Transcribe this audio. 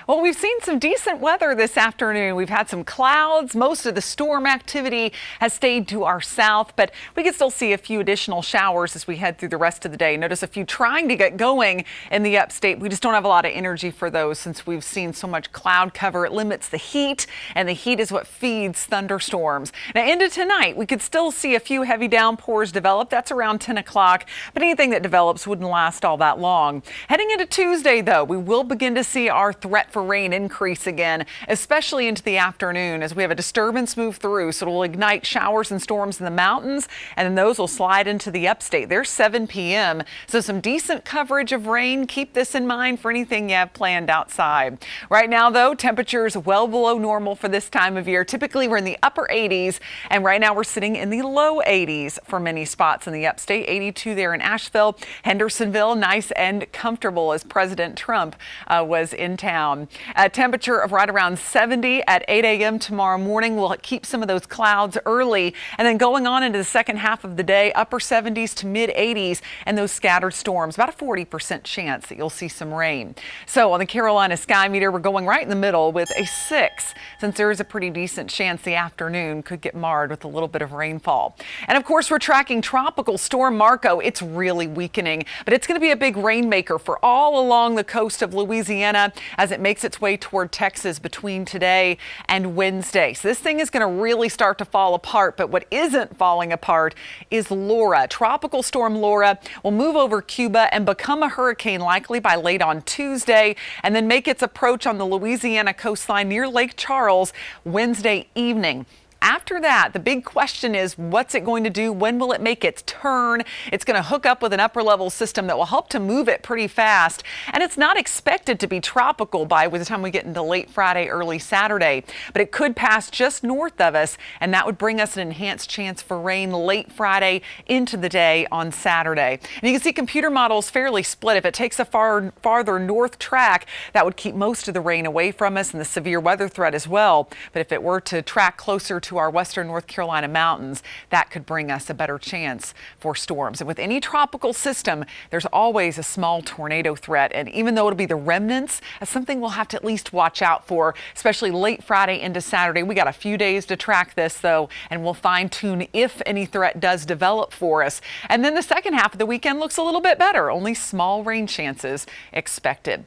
Well, we've seen some decent weather this afternoon. We've had some clouds. Most of the storm activity has stayed to our south, but we can still see a few additional showers as we head through the rest of the day. Notice a few trying to get going in the upstate. We just don't have a lot of energy for those since we've seen so much cloud cover. It limits the heat, and the heat is what feeds thunderstorms. Now, into tonight, we could still see a few heavy downpours develop. That's around 10 o'clock, but anything that develops wouldn't last all that long. Heading into Tuesday, though, we will begin to see our threat for rain increase again, especially into the afternoon as we have a disturbance move through. So it'll ignite showers and storms in the mountains, and then those will slide into the upstate. There's 7 p.m. So some decent coverage of rain. Keep this in mind for anything you have planned outside. Right now, though, temperatures well below normal for this time of year. Typically, we're in the upper 80s, and right now we're sitting in the low 80s for many spots in the upstate. 82 there in Asheville. Hendersonville, nice and comfortable as President Trump was in town. A temperature of right around 70 at 8 a.m. tomorrow morning. We'll keep some of those clouds early, and then going on into the second half of the day, upper 70s to mid 80s, and those scattered storms, about a 40% chance that you'll see some rain. So on the Carolina Sky Meter, we're going right in the middle with a 6, since there is a pretty decent chance the afternoon could get marred with a little bit of rainfall. And of course, we're tracking Tropical Storm Marco. It's really weakening, but it's going to be a big rainmaker for all along the coast of Louisiana as it makes its way toward Texas between today and Wednesday. So this thing is going to really start to fall apart, but what isn't falling apart is Laura. Tropical Storm Laura will move over Cuba and become a hurricane likely by late on Tuesday, and then make its approach on the Louisiana coastline near Lake Charles Wednesday evening. After that, the big question is, what's it going to do? When will it make its turn? It's going to hook up with an upper level system that will help to move it pretty fast. And it's not expected to be tropical by the time we get into late Friday, early Saturday. But it could pass just north of us, and that would bring us an enhanced chance for rain late Friday into the day on Saturday. And you can see computer models fairly split. If it takes a farther north track, that would keep most of the rain away from us and the severe weather threat as well. But if it were to track closer to our western North Carolina mountains, that could bring us a better chance for storms. And with any tropical system, there's always a small tornado threat. And even though it'll be the remnants, that's something we'll have to at least watch out for, especially late Friday into Saturday. We got a few days to track this, though, and we'll fine tune if any threat does develop for us. And then the second half of the weekend looks a little bit better. Only small rain chances expected.